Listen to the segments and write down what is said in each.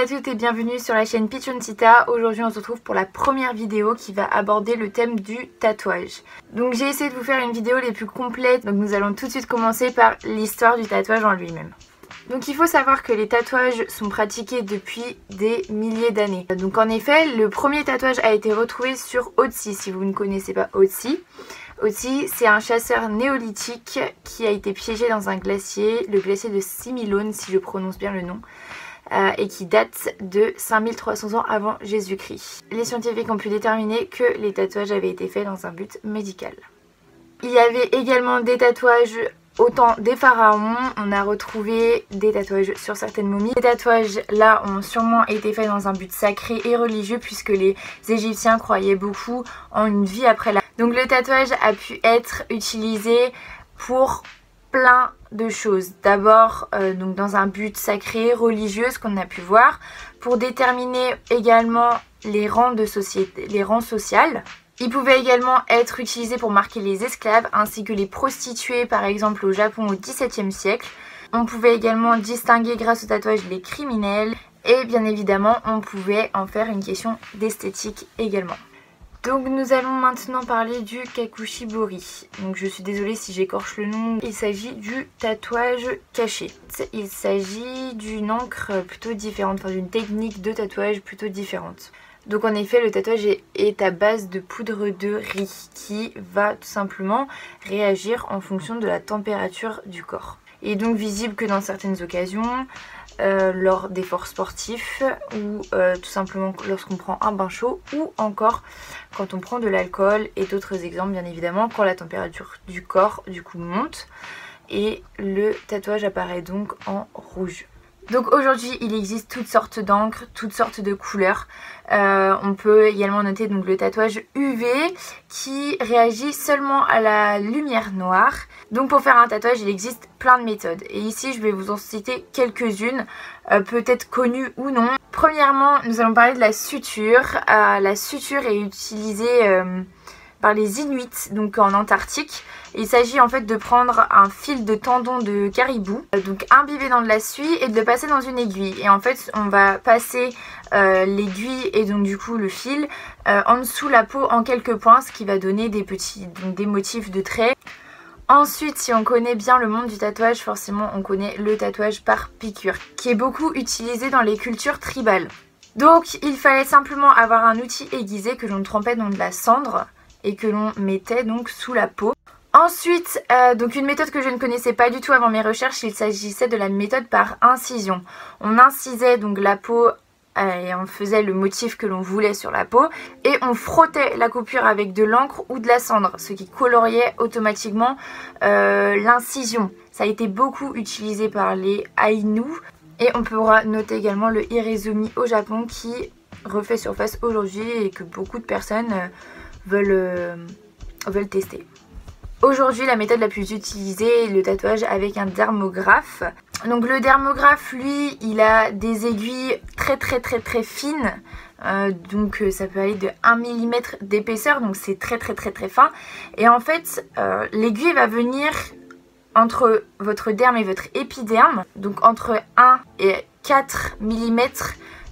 à toutes et bienvenue sur la chaîne Pichoncita. Aujourd'hui on se retrouve pour la première vidéo qui va aborder le thème du tatouage. Donc j'ai essayé de vous faire une vidéo les plus complètes, donc nous allons tout de suite commencer par l'histoire du tatouage en lui-même. Donc il faut savoir que les tatouages sont pratiqués depuis des milliers d'années. Donc en effet, le premier tatouage a été retrouvé sur Otzi, si vous ne connaissez pas Otzi. Otzi, c'est un chasseur néolithique qui a été piégé dans un glacier, le glacier de Similone si je prononce bien le nom, et qui date de 5300 ans avant Jésus-Christ. Les scientifiques ont pu déterminer que les tatouages avaient été faits dans un but médical. Il y avait également des tatouages au temps des pharaons, on a retrouvé des tatouages sur certaines momies. Ces tatouages là ont sûrement été faits dans un but sacré et religieux puisque les Égyptiens croyaient beaucoup en une vie après la... Donc le tatouage a pu être utilisé pour plein de choses. D'abord donc dans un but sacré, religieux, ce qu'on a pu voir, pour déterminer également les rangs de société, les rangs sociaux. Il pouvait également être utilisé pour marquer les esclaves ainsi que les prostituées par exemple au Japon au XVIIe siècle. On pouvait également distinguer grâce au tatouage les criminels et bien évidemment on pouvait en faire une question d'esthétique également. Donc nous allons maintenant parler du kakushibori. Donc je suis désolée si j'écorche le nom. Il s'agit du tatouage caché. Il s'agit d'une encre plutôt différente, enfin d'une technique de tatouage plutôt différente. Donc en effet le tatouage est à base de poudre de riz qui va tout simplement réagir en fonction de la température du corps. Il est donc visible que dans certaines occasions, lors d'efforts sportifs ou tout simplement lorsqu'on prend un bain chaud ou encore quand on prend de l'alcool et d'autres exemples bien évidemment quand la température du corps du coup monte et le tatouage apparaît donc en rouge. Donc aujourd'hui il existe toutes sortes d'encres, toutes sortes de couleurs. On peut également noter donc le tatouage UV qui réagit seulement à la lumière noire. Donc pour faire un tatouage il existe plein de méthodes et ici je vais vous en citer quelques-unes, peut-être connues ou non. Premièrement nous allons parler de la suture. La suture est utilisée par les Inuits donc en Antarctique. Il s'agit en fait de prendre un fil de tendon de caribou, donc imbiber dans de la suie et de le passer dans une aiguille. Et en fait on va passer l'aiguille et donc du coup le fil en dessous la peau en quelques points, ce qui va donner des motifs de traits. Ensuite, si on connaît bien le monde du tatouage, forcément on connaît le tatouage par piqûre, qui est beaucoup utilisé dans les cultures tribales. Donc il fallait simplement avoir un outil aiguisé que l'on trempait dans de la cendre et que l'on mettait donc sous la peau. Ensuite, donc une méthode que je ne connaissais pas du tout avant mes recherches, il s'agissait de la méthode par incision. On incisait donc la peau et on faisait le motif que l'on voulait sur la peau et on frottait la coupure avec de l'encre ou de la cendre, ce qui coloriait automatiquement l'incision. Ça a été beaucoup utilisé par les Ainu et on pourra noter également le Irezumi au Japon qui refait surface aujourd'hui et que beaucoup de personnes veulent tester. Aujourd'hui, la méthode la plus utilisée est le tatouage avec un dermographe. Donc le dermographe, lui, il a des aiguilles très fines. Donc ça peut aller de 1 mm d'épaisseur, donc c'est très fin. Et en fait, l'aiguille va venir entre votre derme et votre épiderme, donc entre 1 et 4 mm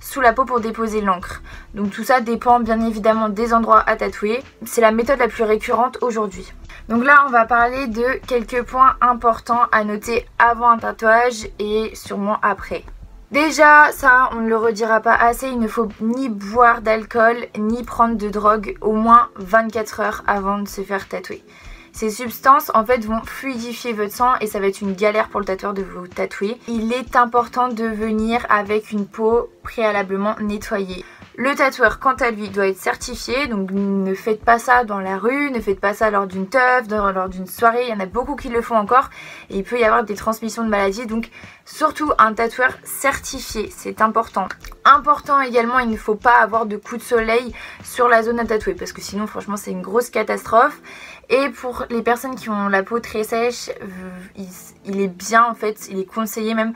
sous la peau pour déposer l'encre. Donc tout ça dépend bien évidemment des endroits à tatouer. C'est la méthode la plus récurrente aujourd'hui. Donc là on va parler de quelques points importants à noter avant un tatouage et sûrement après. Déjà ça on ne le redira pas assez, il ne faut ni boire d'alcool ni prendre de drogue au moins 24 heures avant de se faire tatouer. Ces substances en fait vont fluidifier votre sang et ça va être une galère pour le tatoueur de vous tatouer. Il est important de venir avec une peau préalablement nettoyée. Le tatoueur quant à lui doit être certifié, donc ne faites pas ça dans la rue, ne faites pas ça lors d'une teuf, lors d'une soirée, il y en a beaucoup qui le font encore et il peut y avoir des transmissions de maladies, donc surtout un tatoueur certifié, c'est important. Important également, il ne faut pas avoir de coups de soleil sur la zone à tatouer parce que sinon franchement c'est une grosse catastrophe. Et pour les personnes qui ont la peau très sèche, il est bien en fait, il est conseillé même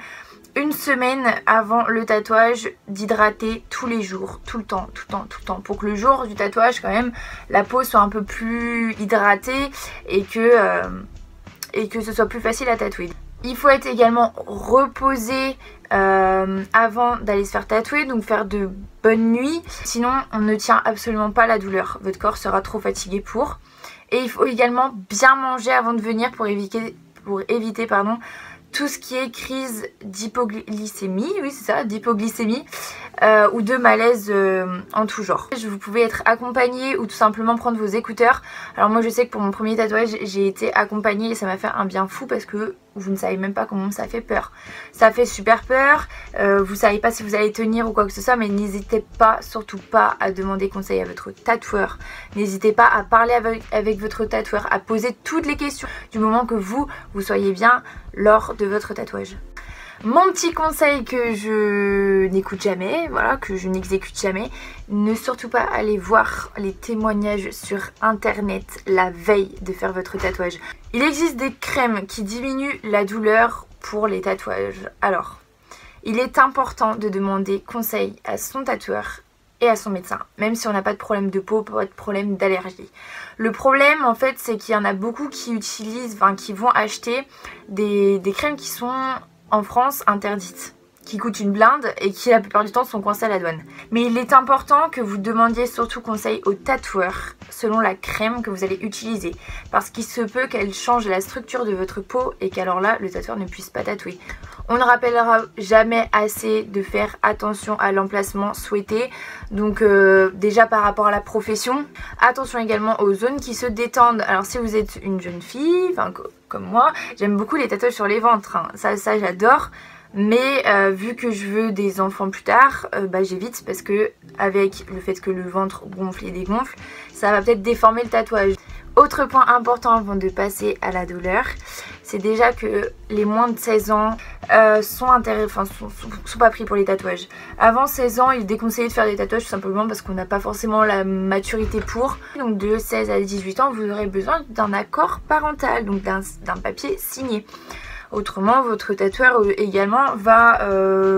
une semaine avant le tatouage d'hydrater tous les jours, tout le temps, pour que le jour du tatouage quand même la peau soit un peu plus hydratée et que ce soit plus facile à tatouer. Il faut être également reposé avant d'aller se faire tatouer, donc faire de bonnes nuits. Sinon on ne tient absolument pas la douleur, votre corps sera trop fatigué pour. Et il faut également bien manger avant de venir pour éviter tout ce qui est crise d'hypoglycémie, oui c'est ça, d'hypoglycémie ou de malaise en tout genre. Vous pouvez être accompagné ou tout simplement prendre vos écouteurs. Alors moi je sais que pour mon premier tatouage j'ai été accompagnée et ça m'a fait un bien fou parce que vous ne savez même pas comment ça fait peur. Ça fait super peur, vous savez pas si vous allez tenir ou quoi que ce soit, mais n'hésitez pas, surtout pas à demander conseil à votre tatoueur. N'hésitez pas à parler avec votre tatoueur, à poser toutes les questions du moment que vous soyez bien lors de votre tatouage. Mon petit conseil que je n'écoute jamais, voilà, que je n'exécute jamais, ne surtout pas aller voir les témoignages sur internet la veille de faire votre tatouage. Il existe des crèmes qui diminuent la douleur pour les tatouages. Alors, il est important de demander conseil à son tatoueur et à son médecin, même si on n'a pas de problème de peau, pas de problème d'allergie. Le problème en fait c'est qu'il y en a beaucoup qui utilisent, qui vont acheter des crèmes qui sont en France interdites, qui coûtent une blinde et qui la plupart du temps sont coincées à la douane. Mais il est important que vous demandiez surtout conseil au tatoueur selon la crème que vous allez utiliser, parce qu'il se peut qu'elle change la structure de votre peau et qu'alors là le tatoueur ne puisse pas tatouer. On ne rappellera jamais assez de faire attention à l'emplacement souhaité. Donc déjà par rapport à la profession, attention également aux zones qui se détendent. Alors si vous êtes une jeune fille, comme moi, j'aime beaucoup les tatouages sur les ventres, hein. Ça j'adore. Mais vu que je veux des enfants plus tard, j'évite parce que avec le fait que le ventre gonfle et dégonfle, ça va peut-être déformer le tatouage. Autre point important avant de passer à la douleur, c'est déjà que les moins de 16 ans sont pas pris pour les tatouages. Avant 16 ans, il est déconseillé de faire des tatouages tout simplement parce qu'on n'a pas forcément la maturité pour. Donc de 16 à 18 ans, vous aurez besoin d'un accord parental, donc d'un papier signé. Autrement, votre tatoueur également va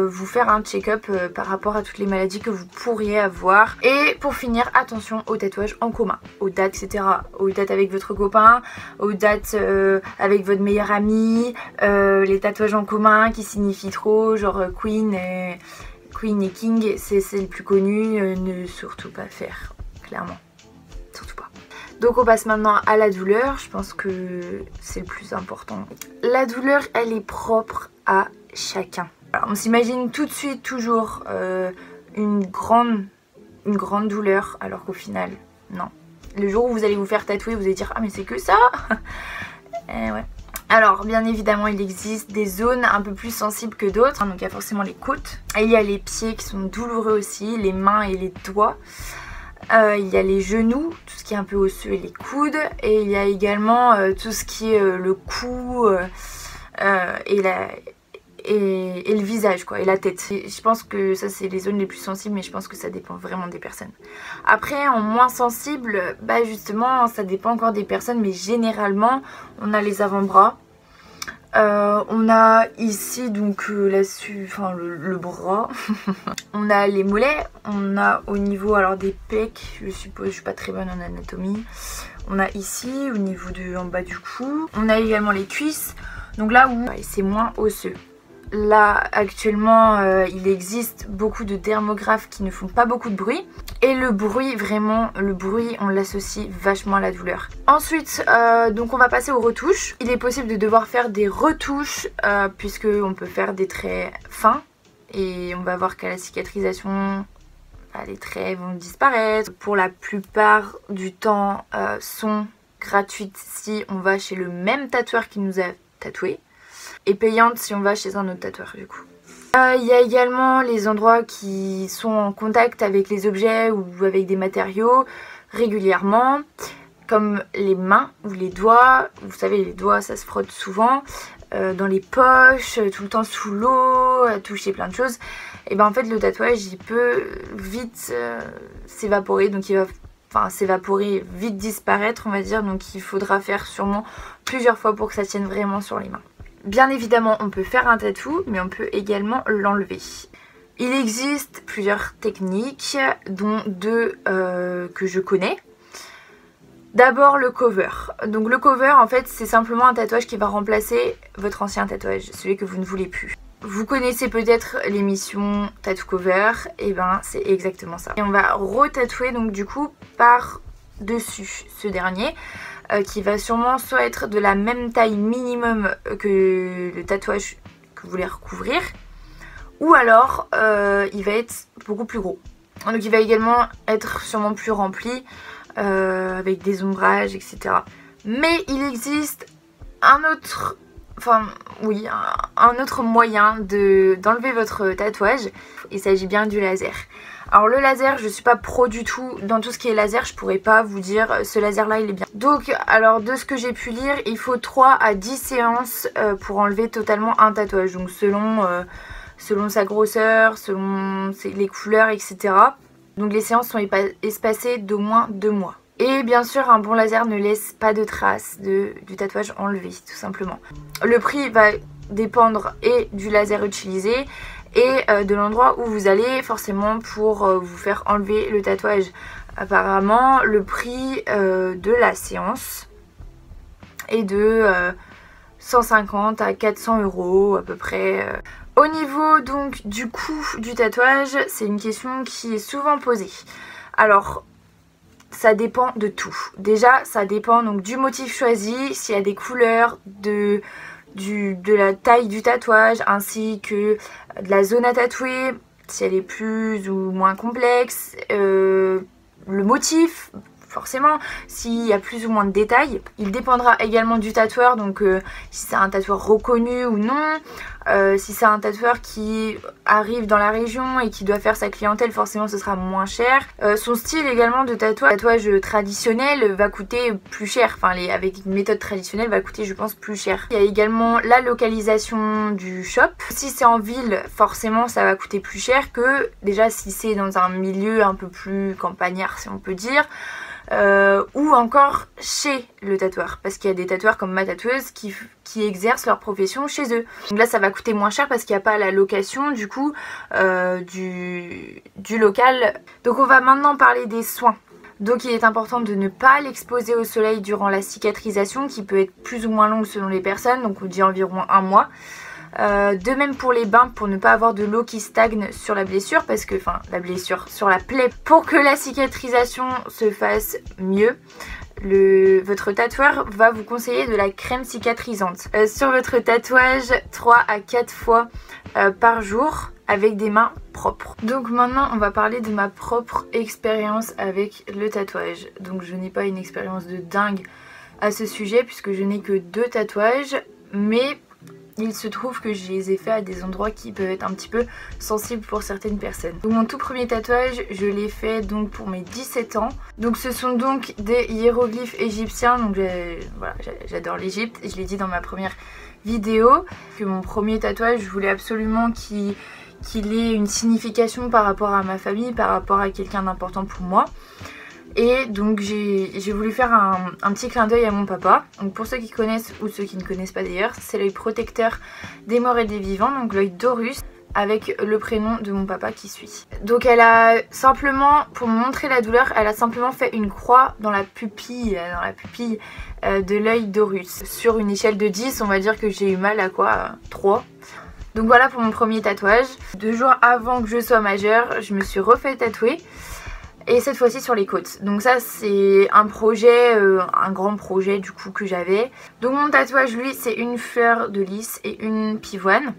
vous faire un check-up par rapport à toutes les maladies que vous pourriez avoir. Et pour finir, attention aux tatouages en commun, aux dates, etc. Aux dates avec votre copain, aux dates avec votre meilleur ami, les tatouages en commun qui signifient trop, genre Queen et King, c'est le plus connu, ne surtout pas faire, clairement. Surtout pas. Donc on passe maintenant à la douleur, je pense que c'est le plus important. La douleur, elle est propre à chacun. Alors, on s'imagine tout de suite toujours une grande douleur, alors qu'au final, non. Le jour où vous allez vous faire tatouer, vous allez dire « Ah mais c'est que ça !» Ouais. Alors bien évidemment il existe des zones un peu plus sensibles que d'autres, donc il y a forcément les côtes, et il y a les pieds qui sont douloureux aussi, les mains et les doigts. Il y a les genoux, tout ce qui est un peu osseux et les coudes, et il y a également tout ce qui est le cou et le visage quoi, et la tête. Et je pense que ça c'est les zones les plus sensibles, mais je pense que ça dépend vraiment des personnes. Après en moins sensible, justement ça dépend encore des personnes, mais généralement on a les avant-bras. On a ici donc là-dessus, le bras. On a les mollets, on a au niveau alors des pecs, je suppose, je suis pas très bonne en anatomie. On a ici au niveau en bas du cou. On a également les cuisses, donc là où c'est moins osseux. Là actuellement il existe beaucoup de dermographes qui ne font pas beaucoup de bruit. Et le bruit, vraiment, le bruit on l'associe vachement à la douleur. Ensuite donc on va passer aux retouches. Il est possible de devoir faire des retouches puisque on peut faire des traits fins. Et on va voir qu'à la cicatrisation, les traits vont disparaître. Pour la plupart du temps sont gratuites si on va chez le même tatoueur qui nous a tatoué. Et payante si on va chez un autre tatoueur du coup. Il y a également les endroits qui sont en contact avec les objets ou avec des matériaux régulièrement, comme les mains ou les doigts. Vous savez, les doigts ça se frotte souvent, dans les poches, tout le temps sous l'eau, à toucher plein de choses. Et en fait le tatouage il peut vite s'évaporer, donc il va s'évaporer, vite disparaître on va dire, donc il faudra faire sûrement plusieurs fois pour que ça tienne vraiment sur les mains. Bien évidemment on peut faire un tatou, mais on peut également l'enlever. Il existe plusieurs techniques, dont deux que je connais. D'abord le cover. Donc le cover en fait c'est simplement un tatouage qui va remplacer votre ancien tatouage, celui que vous ne voulez plus. vous connaissez peut-être l'émission Tattoo Cover, et ben c'est exactement ça. Et on va retatouer donc du coup par dessus ce dernier qui va sûrement soit être de la même taille minimum que le tatouage que vous voulez recouvrir, ou alors il va être beaucoup plus gros. Donc il va également être sûrement plus rempli avec des ombrages, etc. Mais il existe un autre moyen d'enlever votre tatouage. Il s'agit bien du laser. Alors le laser, je suis pas pro du tout dans tout ce qui est laser, je pourrais pas vous dire ce laser là il est bien. Donc alors de ce que j'ai pu lire, il faut 3 à 10 séances pour enlever totalement un tatouage. Donc selon sa grosseur, selon les couleurs, etc. Donc les séances sont espacées d'au moins 2 mois. Et bien sûr un bon laser ne laisse pas de traces du tatouage enlevé tout simplement. Le prix va dépendre et du laser utilisé et de l'endroit où vous allez forcément pour vous faire enlever le tatouage. Apparemment le prix de la séance est de 150 à 400 € à peu près. Au niveau donc du coût du tatouage, c'est une question qui est souvent posée. Alors ça dépend de tout. Déjà ça dépend donc du motif choisi, s'il y a des couleurs, de la taille du tatouage ainsi que de la zone à tatouer, si elle est plus ou moins complexe, le motif forcément, s'il y a plus ou moins de détails. Il dépendra également du tatoueur, donc si c'est un tatoueur reconnu ou non, si c'est un tatoueur qui arrive dans la région et qui doit faire sa clientèle, forcément ce sera moins cher. Son style également de tatouage, le tatouage traditionnel va coûter plus cher, enfin avec une méthode traditionnelle va coûter je pense plus cher. Il y a également la localisation du shop. Si c'est en ville, forcément ça va coûter plus cher que déjà si c'est dans un milieu un peu plus campagnard si on peut dire. Ou encore chez le tatoueur, parce qu'il y a des tatoueurs comme ma tatoueuse qui exercent leur profession chez eux. Donc là ça va coûter moins cher parce qu'il n'y a pas la location du coup du local. Donc on va maintenant parler des soins. Donc il est important de ne pas l'exposer au soleil durant la cicatrisation qui peut être plus ou moins longue selon les personnes, donc on dit environ 1 mois. De même pour les bains, pour ne pas avoir de l'eau qui stagne sur la blessure, parce que, enfin la blessure, sur la plaie, pour que la cicatrisation se fasse mieux, votre tatoueur va vous conseiller de la crème cicatrisante sur votre tatouage 3 à 4 fois par jour avec des mains propres. Donc maintenant on va parler de ma propre expérience avec le tatouage. Donc je n'ai pas une expérience de dingue à ce sujet puisque je n'ai que 2 tatouages, mais il se trouve que je les ai fait à des endroits qui peuvent être un petit peu sensibles pour certaines personnes. Donc mon tout premier tatouage, je l'ai fait donc pour mes 17 ans. Donc ce sont donc des hiéroglyphes égyptiens. Donc voilà, j'adore l'Égypte. Je l'ai dit dans ma première vidéo que mon premier tatouage, je voulais absolument qu'il ait une signification par rapport à ma famille, par rapport à quelqu'un d'important pour moi. Et donc j'ai voulu faire un petit clin d'œil à mon papa. Donc pour ceux qui connaissent ou ceux qui ne connaissent pas d'ailleurs, c'est l'œil protecteur des morts et des vivants, donc l'œil d'Horus, avec le prénom de mon papa qui suit. Donc elle a simplement, pour me montrer la douleur, elle a simplement fait une croix dans la pupille de l'œil d'Horus. Sur une échelle de 10, on va dire que j'ai eu mal à quoi 3. Donc voilà pour mon premier tatouage. 2 jours avant que je sois majeure, je me suis refait tatouer. Et cette fois-ci sur les côtes. Donc ça c'est un projet, un grand projet du coup que j'avais. Donc mon tatouage lui c'est une fleur de lys et une pivoine.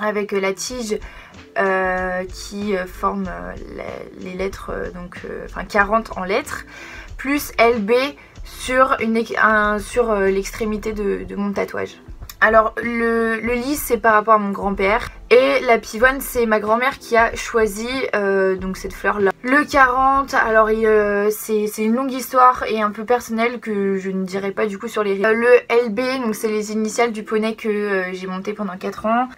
Avec la tige qui forme les lettres, enfin 40 en lettres. Plus LB sur l'extrémité de mon tatouage. Alors le lys c'est par rapport à mon grand-père et la pivoine c'est ma grand-mère qui a choisi donc cette fleur là. Le 40, alors c'est une longue histoire et un peu personnelle que je ne dirai pas du coup sur les réseaux. Le LB donc c'est les initiales du poney que j'ai monté pendant 4 ans.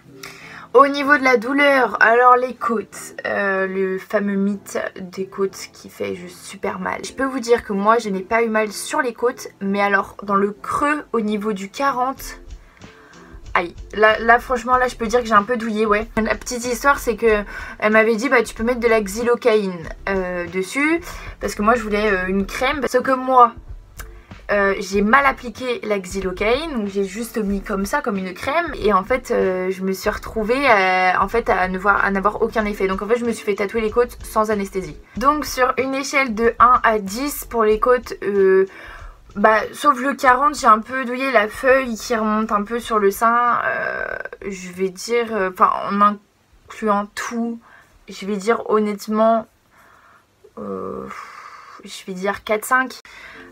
Au niveau de la douleur, alors les côtes, le fameux mythe des côtes qui fait juste super mal. Je peux vous dire que moi je n'ai pas eu mal sur les côtes, mais alors dans le creux au niveau du 40... Aïe, là franchement là je peux dire que j'ai un peu douillé, ouais. La petite histoire c'est que elle m'avait dit bah tu peux mettre de la xylocaïne dessus parce que moi je voulais une crème. Sauf que moi j'ai mal appliqué la xylocaïne, donc j'ai juste mis comme ça, comme une crème, et en fait je me suis retrouvée à n'avoir aucun effet. Donc en fait je me suis fait tatouer les côtes sans anesthésie. Donc sur une échelle de 1 à 10 pour les côtes, sauf le 40, j'ai un peu douillé la feuille qui remonte un peu sur le sein. Je vais dire, en incluant tout, je vais dire honnêtement, je vais dire 4-5.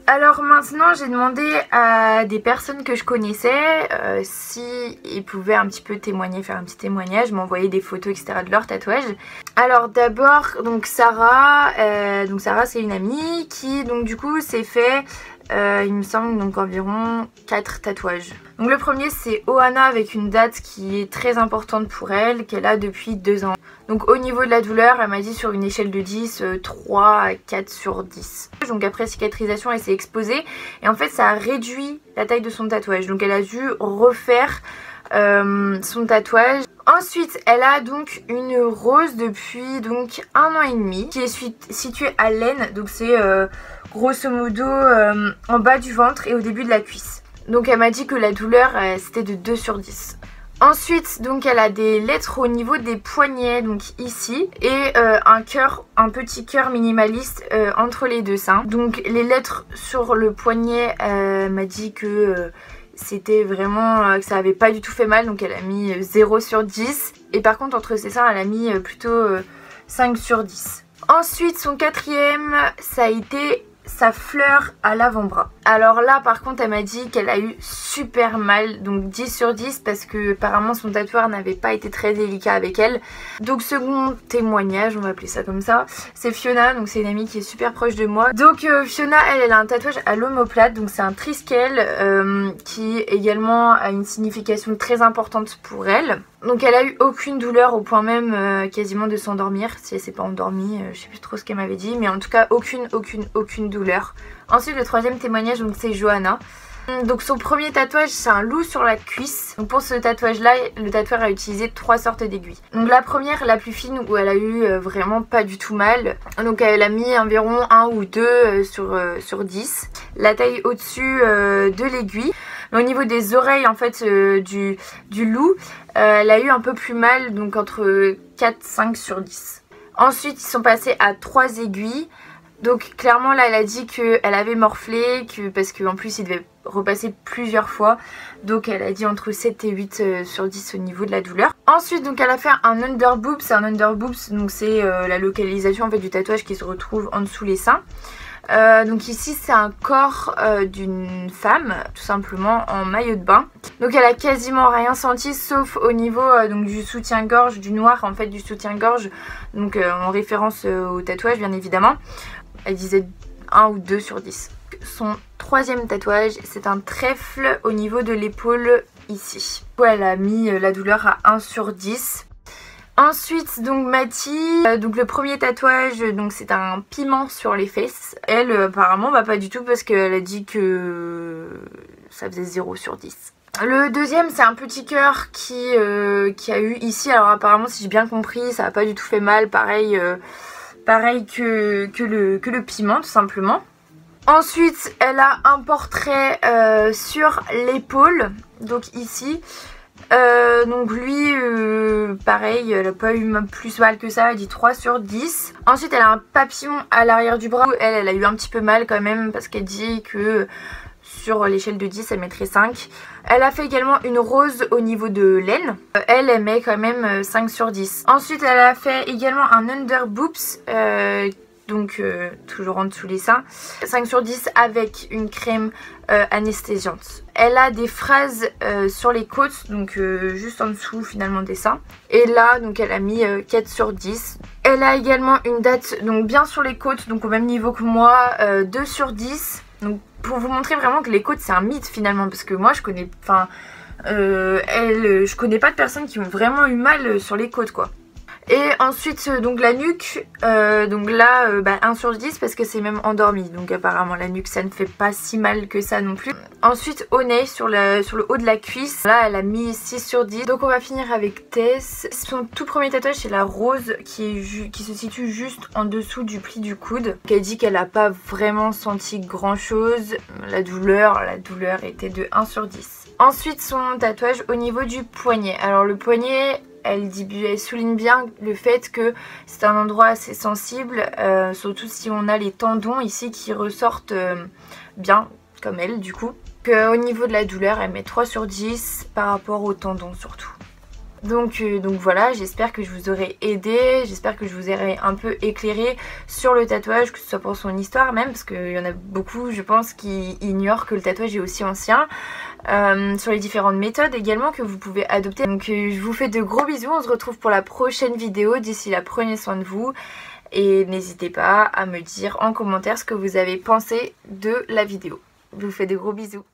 Alors maintenant j'ai demandé à des personnes que je connaissais si ils pouvaient un petit peu témoigner, faire un petit témoignage, m'envoyer des photos etc. de leur tatouage. Alors d'abord donc Sarah c'est une amie qui donc du coup s'est fait il me semble donc environ 4 tatouages. Donc le premier c'est Ohana avec une date qui est très importante pour elle, qu'elle a depuis 2 ans. Donc au niveau de la douleur, elle m'a dit sur une échelle de 10, 3 à 4 sur 10. Donc après cicatrisation, elle s'est exposée et en fait ça a réduit la taille de son tatouage. Donc elle a dû refaire son tatouage. Ensuite elle a donc une rose depuis donc 1 an et demi qui est située à l'aine. Donc c'est grosso modo en bas du ventre et au début de la cuisse. Donc elle m'a dit que la douleur c'était de 2 sur 10. Ensuite donc elle a des lettres au niveau des poignets, donc ici, et un petit cœur minimaliste entre les deux seins. Donc les lettres sur le poignet, m'a dit que c'était vraiment que ça avait pas du tout fait mal, donc elle a mis 0 sur 10. Et par contre entre ses seins elle a mis plutôt 5 sur 10. Ensuite son quatrième ça a été sa fleur à l'avant-bras. Alors là par contre elle m'a dit qu'elle a eu super mal, donc 10 sur 10 parce que apparemment son tatoueur n'avait pas été très délicat avec elle. Donc second témoignage, on va appeler ça comme ça, c'est Fiona, donc c'est une amie qui est super proche de moi. Donc Fiona elle a un tatouage à l'omoplate, donc c'est un triskel qui également a une signification très importante pour elle. Donc elle a eu aucune douleur au point même quasiment de s'endormir, si elle s'est pas endormie, je sais plus trop ce qu'elle m'avait dit, mais en tout cas aucune douleur. Ensuite le troisième témoignage donc c'est Johanna. Donc son premier tatouage c'est un loup sur la cuisse. Donc pour ce tatouage là le tatoueur a utilisé 3 sortes d'aiguilles. Donc la première, la plus fine, où elle a eu vraiment pas du tout mal. Donc elle a mis environ 1 ou 2 sur 10. La taille au dessus de l'aiguille. Au niveau des oreilles en fait du loup, elle a eu un peu plus mal, donc entre 4-5 sur 10. Ensuite ils sont passés à 3 aiguilles. Donc clairement là elle a dit qu'elle avait morflé, parce qu'en plus il devait repasser plusieurs fois. Donc elle a dit entre 7 et 8 sur 10 au niveau de la douleur. Ensuite donc elle a fait un underboobs. Un underboobs donc c'est la localisation en fait du tatouage qui se retrouve en dessous les seins. Donc ici c'est un corps d'une femme tout simplement en maillot de bain. Donc elle a quasiment rien senti sauf au niveau donc du soutien-gorge, du noir en fait du soutien-gorge, donc en référence au tatouage bien évidemment. Elle disait 1 ou 2 sur 10. Son troisième tatouage c'est un trèfle au niveau de l'épaule ici. Elle a mis la douleur à 1 sur 10. Ensuite donc Mathie, donc le premier tatouage donc c'est un piment sur les fesses. Elle apparemment pas du tout parce qu'elle a dit que ça faisait 0 sur 10. Le deuxième c'est un petit cœur qui a eu ici. Alors apparemment si j'ai bien compris ça a pas du tout fait mal, pareil que le piment tout simplement. Ensuite elle a un portrait sur l'épaule, donc ici. Donc lui pareil elle a pas eu plus mal que ça, elle dit 3 sur 10. Ensuite elle a un papillon à l'arrière du bras. Elle a eu un petit peu mal quand même parce qu'elle dit que sur l'échelle de 10 elle mettrait 5. Elle a fait également une rose au niveau de l'aine. Elle met quand même 5 sur 10. Ensuite elle a fait également un underboobs, donc toujours en dessous les seins, 5 sur 10 avec une crème anesthésiante. Elle a des phrases sur les côtes, donc juste en dessous finalement des seins. Et là donc elle a mis 4 sur 10. Elle a également une date donc bien sur les côtes, donc au même niveau que moi, 2 sur 10. Donc pour vous montrer vraiment que les côtes c'est un mythe finalement, parce que moi je connais, je connais pas de personnes qui ont vraiment eu mal sur les côtes quoi. Et ensuite donc la nuque, donc là 1 sur 10 parce que c'est même endormi, donc apparemment la nuque ça ne fait pas si mal que ça non plus. Ensuite au nez, sur le haut de la cuisse, là elle a mis 6 sur 10. Donc on va finir avec Tess. Son tout premier tatouage c'est la rose qui se situe juste en dessous du pli du coude. Elle dit qu'elle n'a pas vraiment senti grand chose, la douleur était de 1 sur 10. Ensuite son tatouage au niveau du poignet. Alors le poignet, elle souligne bien le fait que c'est un endroit assez sensible, surtout si on a les tendons ici qui ressortent bien, comme elle du coup. Au niveau de la douleur, elle met 3 sur 10 par rapport aux tendons surtout. Donc voilà, j'espère que je vous aurai aidé, j'espère que je vous aurai un peu éclairé sur le tatouage, que ce soit pour son histoire même, parce qu'il y en a beaucoup je pense qui ignorent que le tatouage est aussi ancien, sur les différentes méthodes également que vous pouvez adopter. Donc je vous fais de gros bisous, on se retrouve pour la prochaine vidéo, d'ici là prenez soin de vous et n'hésitez pas à me dire en commentaire ce que vous avez pensé de la vidéo. Je vous fais de gros bisous.